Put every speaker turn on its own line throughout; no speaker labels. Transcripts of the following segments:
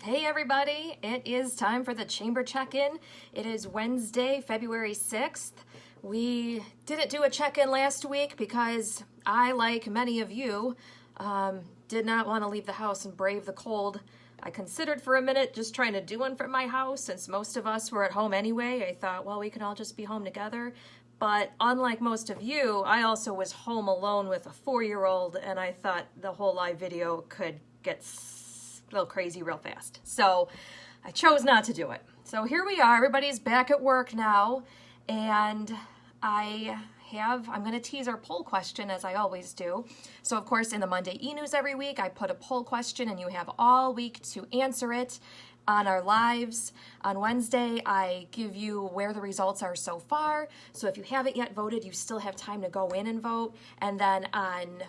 Hey everybody, it is time for the chamber check-in. It is Wednesday, February 6th. We didn't do a check-in last week because I, like many of you, did not want to leave the house and brave the cold. I considered for a minute just trying to do one from my house since most of us were at home anyway. I thought, well, we can all just be home together. But unlike most of you, I also was home alone with a 4-year-old, and I thought the whole live video could get a little crazy real fast. So I chose not to do it. So here we are, everybody's back at work now, and I'm going to tease our poll question as I always do. So of course in the Monday e-news every week, I put a poll question and you have all week to answer it on our lives. On Wednesday, I give you where the results are so far. So if you haven't yet voted, you still have time to go in and vote. And then on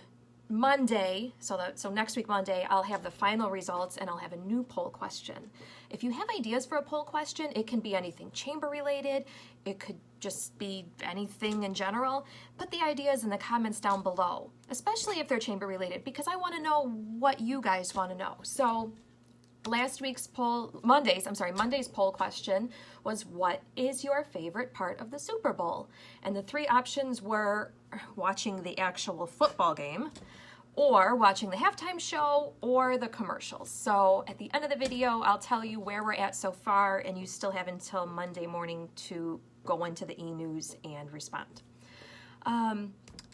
Monday, so next week Monday, I'll have the final results and I'll have a new poll question. If you have ideas for a poll question, it can be anything chamber related, it could just be anything in general. Put the ideas in the comments down below, especially if they're chamber related, because I want to know what you guys want to know. So Monday's poll question was, what is your favorite part of the Super Bowl? And the three options were watching the actual football game, or watching the halftime show, or the commercials. So at the end of the video, I'll tell you where we're at so far, and you still have until Monday morning to go into the e-news and respond.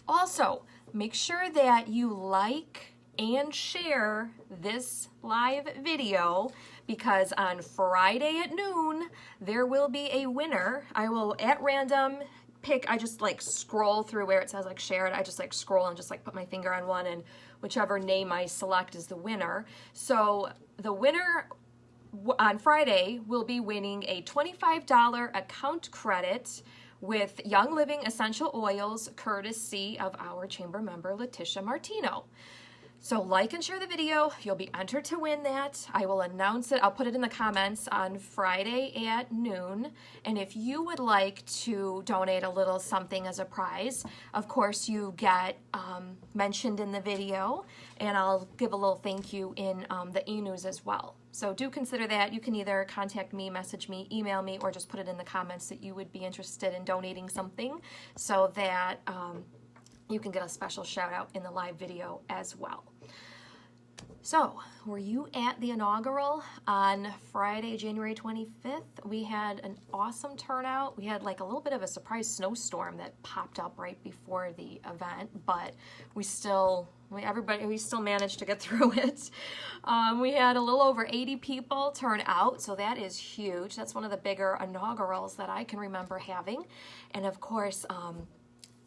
Also, make sure that you like and share this live video, because on Friday at noon, there will be a winner. I will, at random, I just like scroll through where it says like share it. I just like scroll and just like put my finger on one, and whichever name I select is the winner. So the winner on Friday will be winning a $25 account credit with Young Living Essential Oils, courtesy of our chamber member, Letitia Martino. So like and share the video. You'll be entered to win that. I will announce it. I'll put it in the comments on Friday at noon. And if you would like to donate a little something as a prize, of course you get mentioned in the video, and I'll give a little thank you in the e-news as well. So do consider that. You can either contact me, message me, email me, or just put it in the comments that you would be interested in donating something, so that you can get a special shout out in the live video as well. So, were you at the inaugural on Friday, January 25th? We had an awesome turnout. We had like a little bit of a surprise snowstorm that popped up right before the event, but we still managed to get through it. We had a little over 80 people turn out, so that is huge. That's one of the bigger inaugurals that I can remember having. And of course,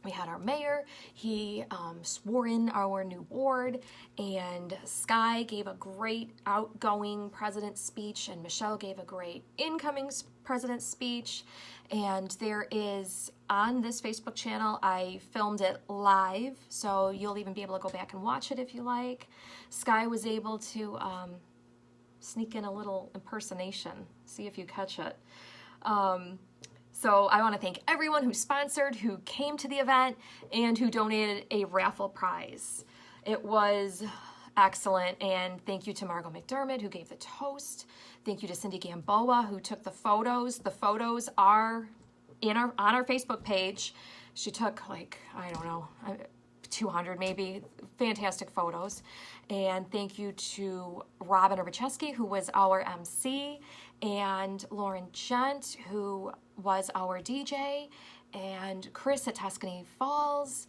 we had our mayor. He swore in our new board, and Sky gave a great outgoing president's speech, and Michelle gave a great incoming president's speech. And there is, on this Facebook channel, I filmed it live, so you'll even be able to go back and watch it if you like. Sky was able to sneak in a little impersonation, see if you catch it. So I want to thank everyone who sponsored, who came to the event, and who donated a raffle prize. It was excellent, and thank you to Margot McDermott, who gave the toast. Thank you to Cindy Gamboa, who took the photos. The photos are on our Facebook page. She took like, I don't know, 200 maybe, fantastic photos. And thank you to Robin Urbacheski, who was our MC, and Lauren Gent, who was our DJ, and Chris at Tuscany Falls.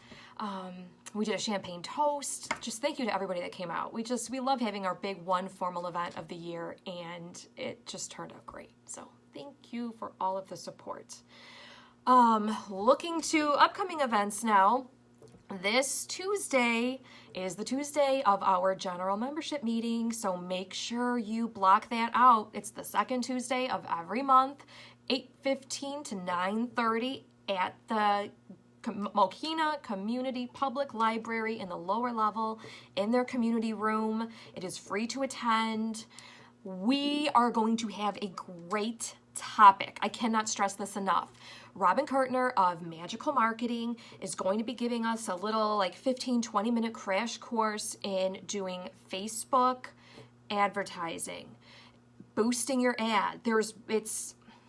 We did a champagne toast. Just thank you to everybody that came out. We love having our big one formal event of the year, and it just turned out great. So thank you for all of the support. Looking to upcoming events now. This Tuesday is the Tuesday of our general membership meeting, so make sure you block that out. It's the second Tuesday of every month, 8:15 to 9:30 at the Mokina Community Public Library in the lower level in their community room. It is free to attend. We are going to have a great topic. I cannot stress this enough. Robin Kurtner of Magical Marketing is going to be giving us a little like 15-20 minute crash course in doing Facebook advertising. boosting your ad.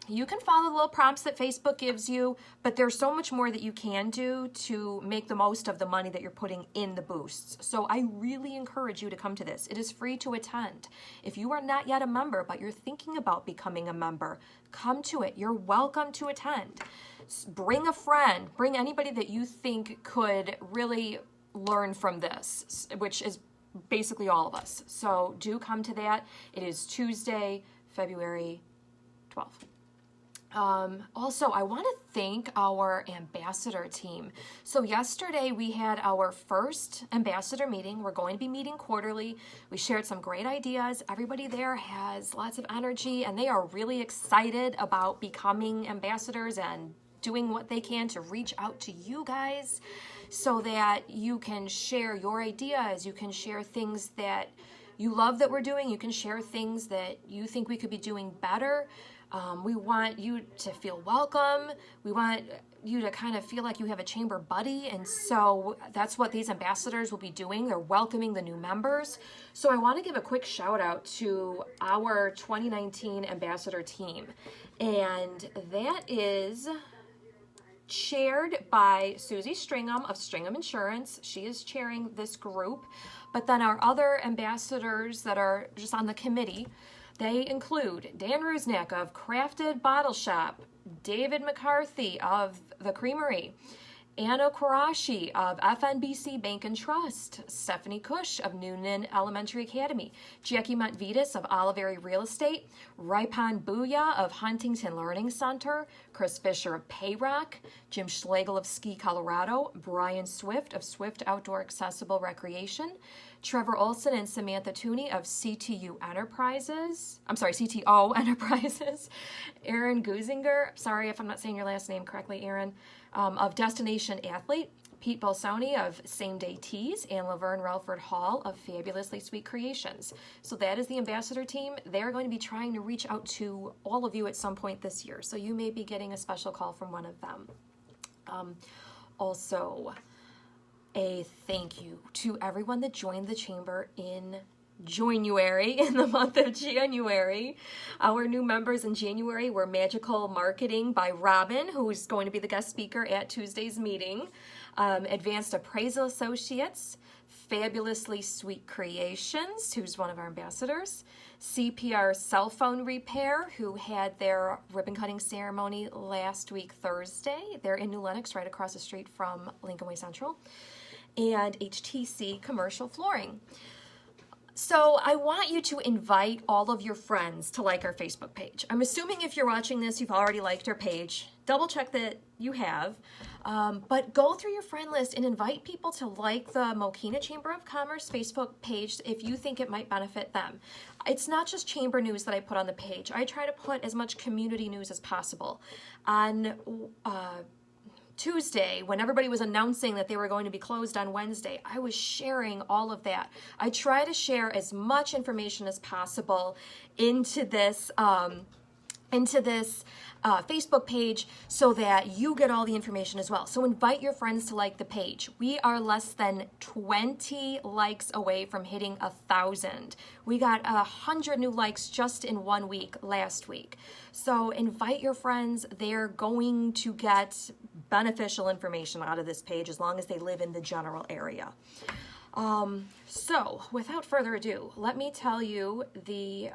You can follow the little prompts that Facebook gives you, but there's so much more that you can do to make the most of the money that you're putting in the boosts. So I really encourage you to come to this. It is free to attend. If you are not yet a member, but you're thinking about becoming a member, come to it. You're welcome to attend. Bring a friend, bring anybody that you think could really learn from this, which is basically all of us. So do come to that. It is Tuesday, February 12th. Also, I want to thank our ambassador team. So yesterday we had our first ambassador meeting. We're going to be meeting quarterly. We shared some great ideas. Everybody there has lots of energy and they are really excited about becoming ambassadors and doing what they can to reach out to you guys so that you can share your ideas. You can share things that you love that we're doing. You can share things that you think we could be doing better. We want you to feel welcome. We want you to kind of feel like you have a chamber buddy. And so that's what these ambassadors will be doing. They're welcoming the new members. So I want to give a quick shout out to our 2019 ambassador team. And that is chaired by Susie Stringham of Stringham Insurance. She is chairing this group. But then our other ambassadors that are just on the committee, they include Dan Rusnak of Crafted Bottle Shop, David McCarthy of The Creamery, Anna Quarashi of FNBC Bank and Trust, Stephanie Cush of Noonan Elementary Academy, Jackie Montvitas of Oliveri Real Estate, Raipan Booya of Huntington Learning Center, Chris Fisher of Payrock, Jim Schlegel of Ski Colorado, Brian Swift of Swift Outdoor Accessible Recreation, Trevor Olson and Samantha Tooney of CTO Enterprises, Aaron Guzinger, sorry if I'm not saying your last name correctly, Aaron, of Destination Athlete, Pete Bolsoni of Same Day Teas, and Laverne Relford Hall of Fabulously Sweet Creations. So that is the ambassador team. They're going to be trying to reach out to all of you at some point this year. So you may be getting a special call from one of them. Also, a thank you to everyone that joined the chamber in January, in the month of January. Our new members in January were Magical Marketing by Robin, who is going to be the guest speaker at Tuesday's meeting, Advanced Appraisal Associates, Fabulously Sweet Creations, who's one of our ambassadors, CPR Cell Phone Repair, who had their ribbon cutting ceremony last week, Thursday. They're in New Lenox, right across the street from Lincoln Way Central, and HTC Commercial Flooring. So I want you to invite all of your friends to like our Facebook page. I'm assuming if you're watching this, you've already liked our page. Double check that you have. But go through your friend list and invite people to like the Mokina Chamber of Commerce Facebook page if you think it might benefit them. It's not just chamber news that I put on the page. I try to put as much community news as possible. On Tuesday, when everybody was announcing that they were going to be closed on Wednesday, I was sharing all of that. I try to share as much information as possible into this Facebook page so that you get all the information as well. So invite your friends to like the page. We are less than 20 likes away from hitting 1,000. We got 100 new likes just in 1 week last week. So invite your friends. They're going to get beneficial information out of this page as long as they live in the general area. So without further ado, let me tell you the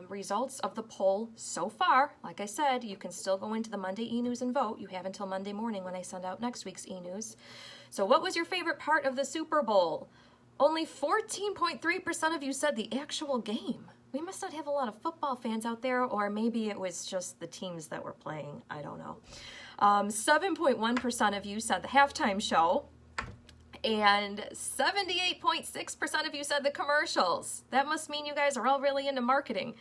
results of the poll so far. Like I said, you can still go into the Monday e-news and vote. You have until Monday morning when I send out next week's e-news. So what was your favorite part of the Super Bowl? Only 14.3% of you said the actual game. We must not have a lot of football fans out there, or maybe it was just the teams that were playing. I don't know. 7.1% of you said the halftime show. And 78.6% of you said the commercials. That must mean you guys are all really into marketing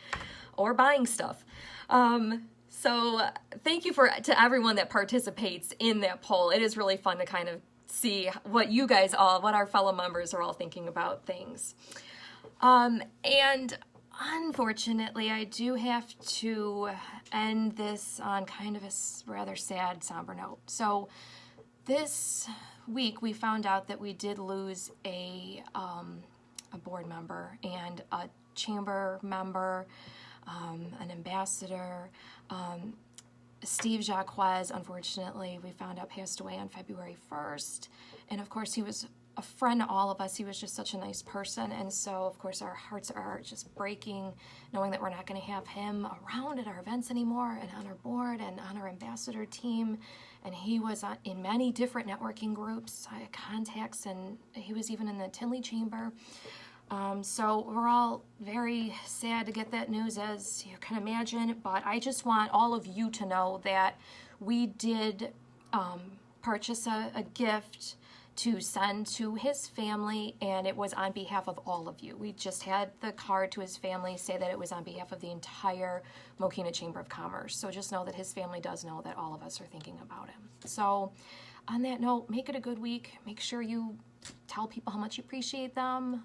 or buying stuff. So thank you to everyone that participates in that poll. It is really fun to kind of see what our fellow members are all thinking about things. And unfortunately, I do have to end this on kind of a rather sad, somber note. So this week we found out that we did lose a board member and a chamber member. an ambassador. Steve Jacques, unfortunately, we found out passed away on February 1st. And of course, he was a friend to all of us. He was just such a nice person. And so, of course, our hearts are just breaking knowing that we're not going to have him around at our events anymore and on our board and on our ambassador team. And he was in many different networking groups, contacts, and he was even in the Tinley Chamber. So we're all very sad to get that news, as you can imagine, but I just want all of you to know that we did purchase a gift to send to his family, and it was on behalf of all of you. We just had the card to his family say that it was on behalf of the entire Mokina Chamber of Commerce. So just know that his family does know that all of us are thinking about him. So on that note, make it a good week. Make sure you tell people how much you appreciate them,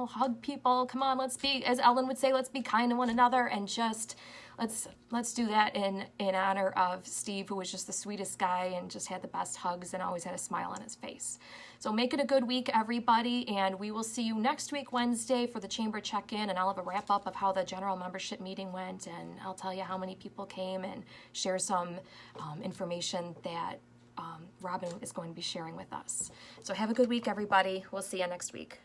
hug people. Come on, let's be, as Ellen would say, let's be kind to one another, and just let's do that in honor of Steve, who was just the sweetest guy and just had the best hugs and always had a smile on his face. So make it a good week, everybody, and we will see you next week, Wednesday, for the chamber check-in, and I'll have a wrap-up of how the general membership meeting went, and I'll tell you how many people came and share some information that Robin is going to be sharing with us. So have a good week, everybody. We'll see you next week.